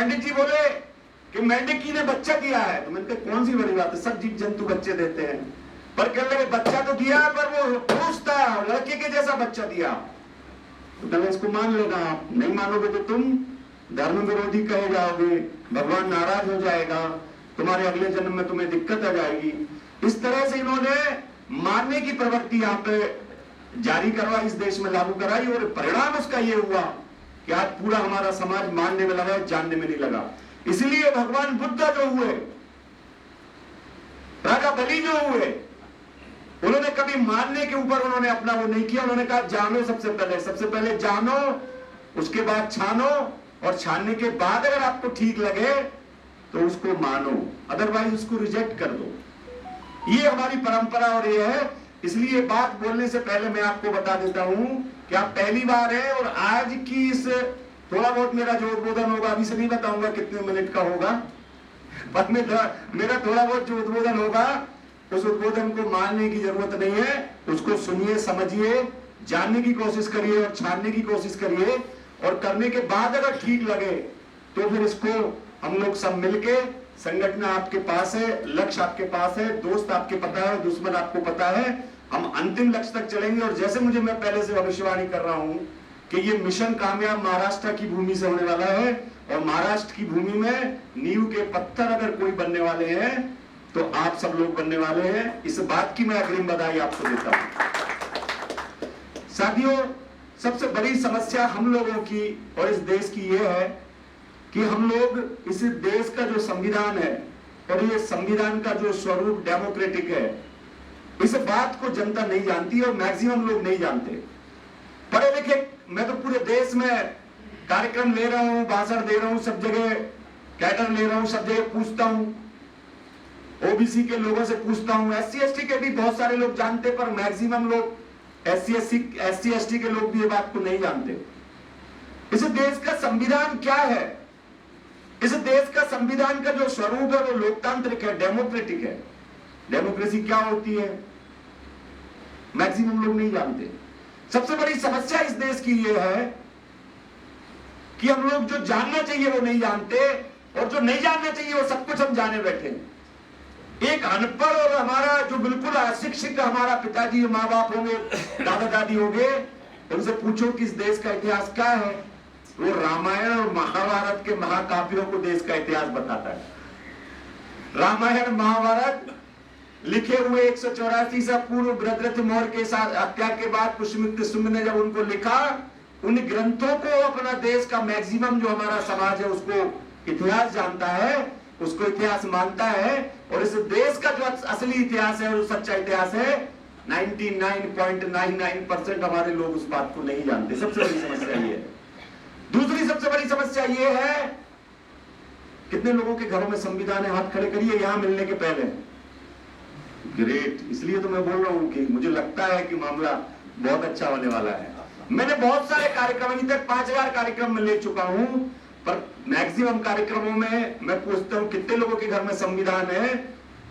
पंडित जी बोले कि मेंढकी ने बच्चा दिया है, तो मैंने कहा कौन सी बड़ी बात है, सब जीव जंतु बच्चे देते हैं, पर कहने लगे बच्चा तो दिया पर वो पुरुष था, लड़के के जैसा बच्चा दिया। तो कहने इसको मान लेना, आप नहीं मानोगे तो तुम धर्म विरोधी कहे जाओगे, भगवान नाराज हो जाएगा, तुम्हारे अगले जन्म में तुम्हें दिक्कत आ जाएगी। इस तरह से इन्होंने मानने की प्रवृत्ति यहाँ पे जारी करवाई, इस देश में लागू कराई, और परिणाम उसका ये हुआ कि आज पूरा हमारा समाज मानने में लगा, जानने में नहीं लगा। इसलिए भगवान बुद्ध जो हुए, राजा बलि जो हुए, उन्होंने कभी मानने के ऊपर उन्होंने अपना वो नहीं किया। उन्होंने कहा जानो, सबसे पहले जानो, उसके बाद छानो, और छानने के बाद अगर आपको ठीक लगे तो उसको मानो, अदरवाइज उसको रिजेक्ट कर दो। ये हमारी परंपरा और ये है। इसलिए बात बोलने से पहले मैं आपको बता देता हूं कि आप पहली बार है, और आज की इस थोड़ा बहुत मेरा जो उद्बोधन होगा, अभी से नहीं बताऊंगा कितने मिनट का होगा, पर मेरा थोड़ा बहुत जो उद्बोधन होगा, उस उद्बोधन को मानने की जरूरत नहीं है, उसको सुनिए, समझिए, जानने की कोशिश करिए और छानने की कोशिश करिए, और करने के बाद अगर ठीक लगे तो फिर इसको हम लोग सब मिलके, संगठन आपके पास है, लक्ष्य आपके पास है, दोस्त आपके पता है, दुश्मन आपको पता है, हम अंतिम लक्ष्य तक चलेंगे। और जैसे मुझे, मैं पहले से भविष्यवाणी कर रहा हूं कि ये मिशन कामयाब महाराष्ट्र की भूमि से होने वाला है, और महाराष्ट्र की भूमि में नींव के पत्थर अगर कोई बनने वाले हैं तो आप सब लोग बनने वाले हैं। इस बात की मैं अग्रिम बधाई आपको देता हूं। साथियों, सबसे बड़ी समस्या हम लोगों की और इस देश की यह है कि हम लोग इस देश का जो संविधान है और ये संविधान का जो स्वरूप डेमोक्रेटिक है, इस बात को जनता नहीं जानती और मैक्सिमम लोग नहीं जानते। पढ़े लिखे, मैं तो पूरे देश में कार्यक्रम ले रहा हूं, भाषण दे रहा हूं, सब जगह कैडर ले रहा हूं, सब जगह पूछता हूं, ओबीसी के लोगों से पूछता हूं, SC ST के भी बहुत सारे लोग जानते, पर मैक्सिमम लोग SC ST के लोग भी ये बात को नहीं जानते। इस देश का संविधान क्या है? इस देश का संविधान का जो स्वरूप है वो लोकतांत्रिक है, डेमोक्रेटिक है। डेमोक्रेसी क्या होती है मैक्सिमम लोग नहीं जानते। सबसे बड़ी समस्या इस देश की ये है कि हम लोग जो जानना चाहिए वो नहीं जानते, और जो नहीं जानना चाहिए वो सब कुछ हम जाने बैठे। एक अनपढ़ और हमारा जो बिल्कुल अशिक्षित हमारा पिताजी, माँ बाप होंगे, दादा दादी होंगे, उनसे पूछो कि इस देश का इतिहास क्या है, वो रामायण और महाभारत के महाकाव्यों को देश का इतिहास बताता है। रामायण महाभारत लिखे हुए 184 से पूर्व भरतृहरि मौर्य के साथ हत्या के बाद पुष्यमित्र शुंग ने जब उनको लिखा, उन ग्रंथों को अपना देश का मैक्सिमम जो हमारा समाज है उसको इतिहास जानता है, उसको इतिहास मानता है। और इस देश का जो असली इतिहास है और सच्चा इतिहास है, 99.99% हमारे लोग उस बात को नहीं जानते। सबसे बड़ी समस्या ये है। दूसरी सबसे बड़ी समस्या ये है, कितने लोगों के घरों में संविधान है? हाथ खड़े करिए यहां मिलने के पहले। ग्रेट। इसलिए तो मैं बोल रहा हूं कि मुझे लगता है कि मामला बहुत अच्छा होने वाला है। मैंने बहुत सारे कार्यक्रम, अभी तक 5000 कार्यक्रम में ले चुका हूं, पर मैक्सिमम कार्यक्रमों में मैं पूछता हूं कितने लोगों के घर में संविधान है,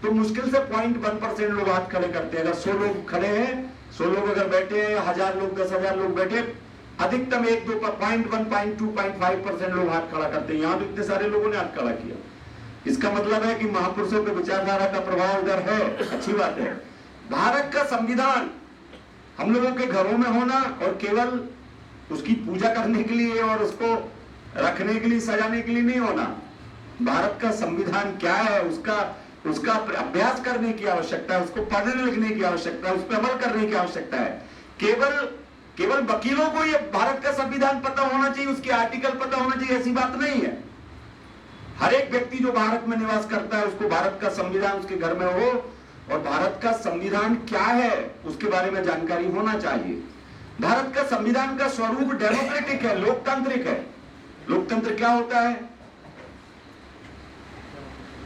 तो मुश्किल से 0.1% लोग हाथ खड़े करते हैं। अगर 100 लोग खड़े हैं, 100 लोग अगर बैठे हैं, 1000 लोग, 10,000 लोग बैठे, अधिकतम 1-2, 0.1, 0.2, 0.5% लोग हाथ खड़ा करते हैं। यहां तो इतने सारे लोगों ने हाथ खड़ा किया। इसका मतलब है कि महापुरुषों के विचारधारा का प्रभाव उधर है, अच्छी बात है। भारत का संविधान हम लोगों के घरों में होना और केवल उसकी पूजा करने के लिए और उसको रखने के लिए, सजाने के लिए नहीं होना। भारत का संविधान क्या है उसका अभ्यास करने की आवश्यकता है, उसको पढ़ने लिखने की आवश्यकता है, उस पर अमल करने की आवश्यकता है। केवल वकीलों को ये भारत का संविधान पता होना चाहिए, उसके आर्टिकल पता होना चाहिए, ऐसी बात नहीं है। हर एक व्यक्ति जो भारत में निवास करता है उसको भारत का संविधान उसके घर में हो, और भारत का संविधान क्या है उसके बारे में जानकारी होना चाहिए। भारत का संविधान का स्वरूप डेमोक्रेटिक है, लोकतांत्रिक है। लोकतंत्र क्या होता है?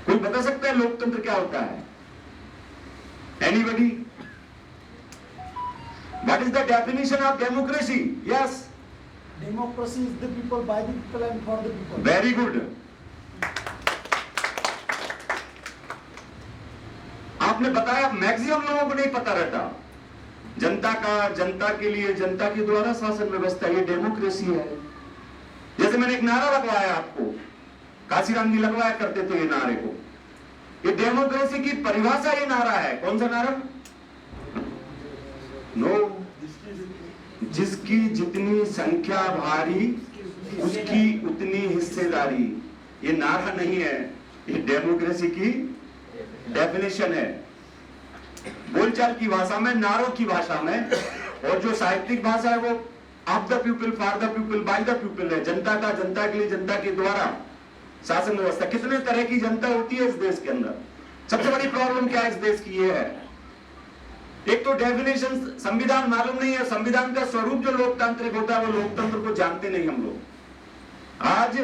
कोई बता सकता है लोकतंत्र क्या होता है? Anybody? What is the definition of democracy? Yes, democracy is the people, by the people and for the people. Very good. आपने बताया, मैक्सिमम लोगों को नहीं पता रहता। जनता के लिए, जनता के द्वारा शासन व्यवस्था, ये डेमोक्रेसी है। जैसे मैंने एक नारा लगवाया आपको काशीराम जी लगवाया करते थे ये नारे को। ये डेमोक्रेसी की परिभाषा ये नारा है। कौन सा नारा? नो, जिसकी जितनी संख्या भारी उसकी उतनी हिस्सेदारी। ये नारा नहीं है, ये डेमोक्रेसी की डेफिनेशन है। बोलचाल की भाषा में, नारों की भाषा में, और जो साहित्यिक भाषा है वो of the people, for the people, by the people है। जनता का, जनता के लिए, जनता के द्वारा शासन व्यवस्था। कितने तरह की जनता होती है इस देश के अंदर? सबसे बड़ी प्रॉब्लम क्या है इस देश की? ये है, एक तो डेफिनेशन संविधान मालूम नहीं है। संविधान का स्वरूप जो लोकतांत्रिक होता है वो लोकतंत्र को जानते नहीं हम लोग। आज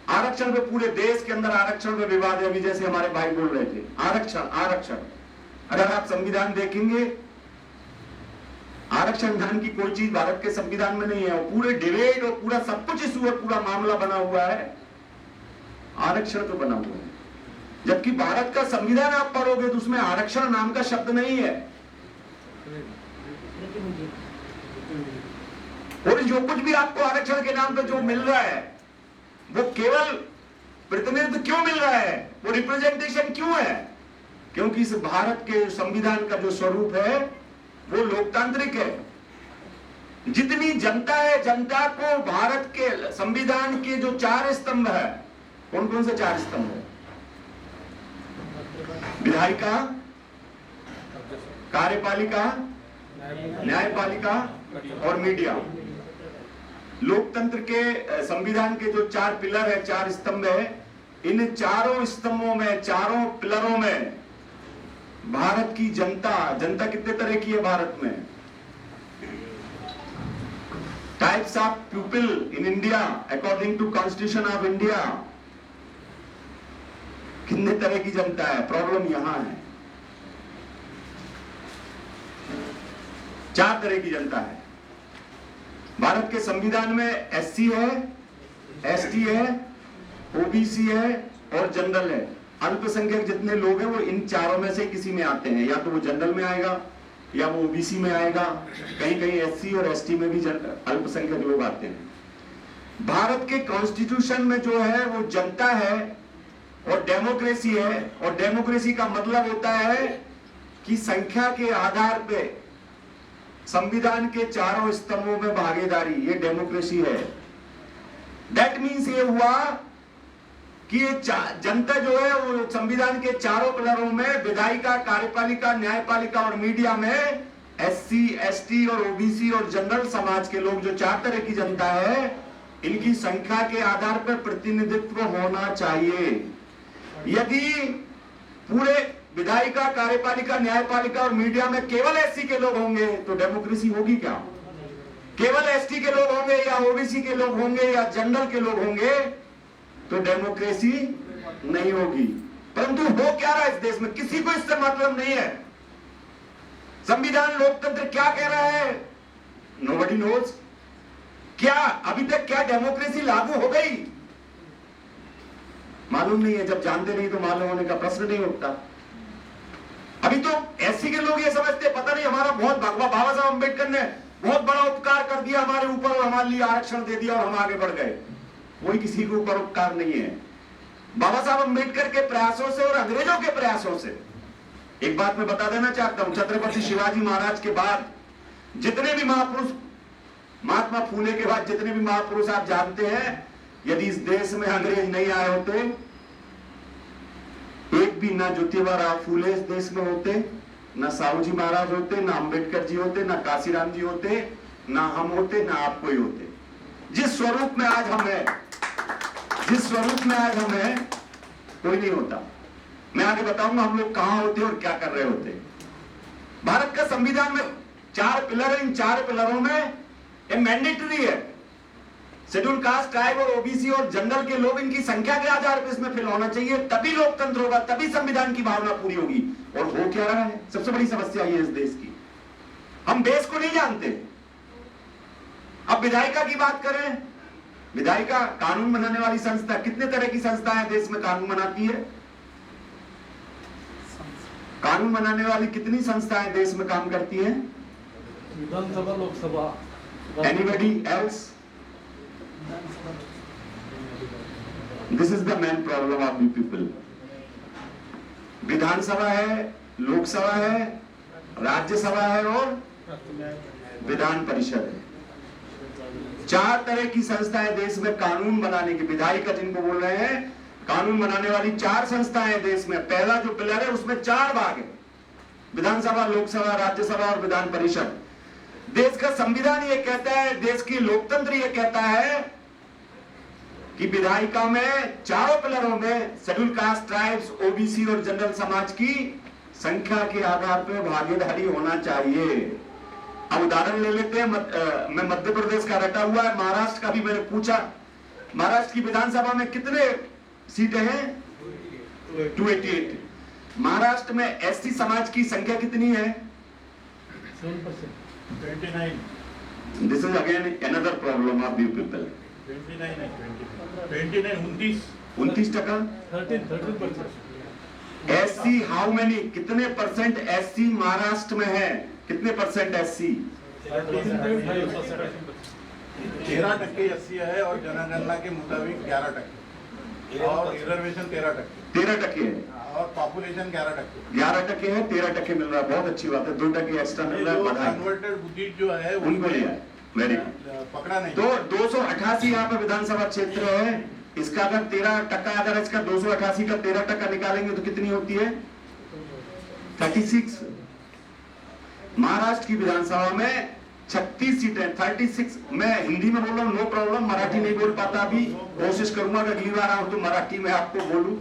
आरक्षण पे पूरे देश के अंदर आरक्षण पे विवाद है। अभी जैसे हमारे भाई बोल रहे थे, आरक्षण आरक्षण। अगर आप संविधान देखेंगे, आरक्षण नाम की कोई चीज भारत के संविधान में नहीं है। और पूरे डिबेट और पूरा सब कुछ इस ऊपर पूरा मामला बना हुआ है आरक्षण तो बना हुआ है। जबकि भारत का संविधान आप पढ़ोगे तो उसमें आरक्षण नाम का शब्द नहीं है। और जो कुछ भी आपको आरक्षण के नाम पे जो मिल रहा है वो केवल प्रतिनिधित्व क्यों मिल रहा है, वो रिप्रेजेंटेशन क्यों है? क्योंकि इस भारत के संविधान का जो स्वरूप है वो लोकतांत्रिक है। जितनी जनता है, जनता को भारत के संविधान के जो 4 स्तंभ है, कौन कौन से 4 स्तंभ है? विधायिका, कार्यपालिका, न्यायपालिका और मीडिया। लोकतंत्र के संविधान के जो 4 पिलर है, 4 स्तंभ है, इन चारों स्तंभों में, चारों पिलरों में भारत की जनता, जनता कितने तरह की है भारत में? Types of people in India according to constitution of India. कितने तरह की जनता है? प्रॉब्लम यहां है, 4 तरह की जनता है भारत के संविधान में। एससी है, एसटी है, ओबीसी है और जनरल है। अल्पसंख्यक जितने लोग हैं वो इन चारों में से किसी में आते हैं, या तो वो जनरल में आएगा या वो ओबीसी में आएगा, कहीं कहीं एससी और एसटी में भी अल्पसंख्यक लोग आते हैं। भारत के कॉन्स्टिट्यूशन में जो है वो जनता है और डेमोक्रेसी है। और डेमोक्रेसी का मतलब होता है कि संख्या के आधार पे संविधान के चारों स्तंभों में भागीदारी, ये डेमोक्रेसी है। दैट मीन्स ये हुआ कि ये जनता जो है वो संविधान के चारों पिलरों में, विधायिका, कार्यपालिका, न्यायपालिका और मीडिया में एससी, एसटी और ओबीसी और जनरल समाज के लोग, जो 4 तरह की जनता है, इनकी संख्या के आधार पर प्रतिनिधित्व होना चाहिए। यदि पूरे विधायिका, कार्यपालिका, न्यायपालिका और मीडिया में केवल एससी के लोग होंगे तो डेमोक्रेसी होगी क्या? केवल एसटी के लोग होंगे या ओबीसी के लोग होंगे या जनरल के लोग होंगे तो डेमोक्रेसी नहीं होगी। परंतु हो क्या रहा है इस देश में? किसी को इससे मतलब नहीं है। संविधान, लोकतंत्र क्या कह रहा है? Nobody knows. क्या अभी तक क्या डेमोक्रेसी लागू हो गई? मालूम नहीं है। जब जानते नहीं तो मालूम होने का प्रश्न नहीं उठता। अभी तो एससी के लोग ये समझते, पता नहीं हमारा बहुत बाबा साहब अम्बेडकर ने बहुत बड़ा उपकार कर दिया हमारे ऊपर और हमारे लिए आरक्षण दे दिया और हम आगे बढ़ गए। कोई किसी के ऊपर उपकार नहीं है। बाबा साहब अम्बेडकर के प्रयासों से और अंग्रेजों के प्रयासों से, एक बात मैं बता देना चाहता हूं, छत्रपति शिवाजी महाराज के बाद जितने भी महापुरुष, महात्मा फूले के बाद जितने भी महापुरुष आप जानते हैं, यदि इस देश में अंग्रेज नहीं आए होते, एक भी ना ज्योतिबा फूले इस देश में होते, ना साहू जी महाराज होते, ना अम्बेडकर जी होते, ना काशीराम जी होते, ना हम होते, ना आप कोई होते। जिस स्वरूप में आज हम हैं, जिस स्वरूप में आज हम हैं, कोई नहीं होता। मैं आगे बताऊंगा हम लोग कहां होते और क्या कर रहे होते। भारत का संविधान में 4 पिलर है। इन 4 पिलरों में ये मैंडेटरी है। शेड्यूल कास्ट, ट्राइब और ओबीसी और जनरल के लोग, इनकी संख्या के आधार पर इसमें फिल होना चाहिए, तभी लोकतंत्र होगा, तभी संविधान की भावना पूरी होगी। और हो क्या रहा है? सबसे बड़ी समस्या ये है इस देश की, हम देश को नहीं जानते। अब विधायिका की बात करें, विधायिका कानून बनाने वाली संस्था, कितने तरह की संस्थाएं देश में कानून बनाती है? कानून बनाने वाली कितनी संस्थाएं देश में काम करती हैं? Vidhan Sabha, Lok Sabha. Anybody else? This is the main problem of you people. Vidhan Sabha है, लोकसभा है, राज्यसभा है और विधान परिषद है। 4 तरह की संस्थाएं देश में कानून बनाने की, विधायिका जिनको बोल रहे हैं, कानून बनाने वाली 4 संस्थाएं देश में। पहला जो पिलर है उसमें 4 भाग है, विधानसभा, लोकसभा, राज्यसभा और विधान परिषद। देश का संविधान ये कहता है, देश की लोकतंत्र ये कहता है कि विधायिका में चारों पिलरों में शेड्यूल कास्ट, ट्राइब्स, ओबीसी और जनरल समाज की संख्या के आधार पर भागीदारी होना चाहिए। अब उदाहरण ले लेते हैं, मैं मध्य प्रदेश का रटा हुआ है, महाराष्ट्र का भी मैंने पूछा। महाराष्ट्र की विधानसभा में कितने सीटें हैं? 288। महाराष्ट्र में एससी समाज की संख्या कितनी है? 29 this is again another problem of you people. 29%। 13% SC how many, कितने परसेंट एससी महाराष्ट्र में है? कितने परसेंट एससी? 13% एससी है और जनगणना के मुताबिक 11% और रिजर्वेशन 13% 13% है और पॉपुलेशन 11%। 11% है, 13% मिल रहा है, बहुत अच्छी बात है। 2% एक्स्ट्रा मिल रहा है, बधाई। कन्वर्टेड बुद्धिस्ट जो है उनको लिया है, वेरी गुड। पकड़ा नहीं। तो 288 यहाँ पे विधानसभा क्षेत्र है, इसका अगर 13%, अगर इसका 288 का 13% निकालेंगे तो कितनी होती है? 36। महाराष्ट्र की विधानसभा में 36 सीटें, 36। मैं हिंदी में बोल रहा हूँ, नो प्रॉब्लम, मराठी नहीं बोल पाता, अभी कोशिश करूंगा अगर अगली बार आऊं तो मराठी में आपको बोलूं।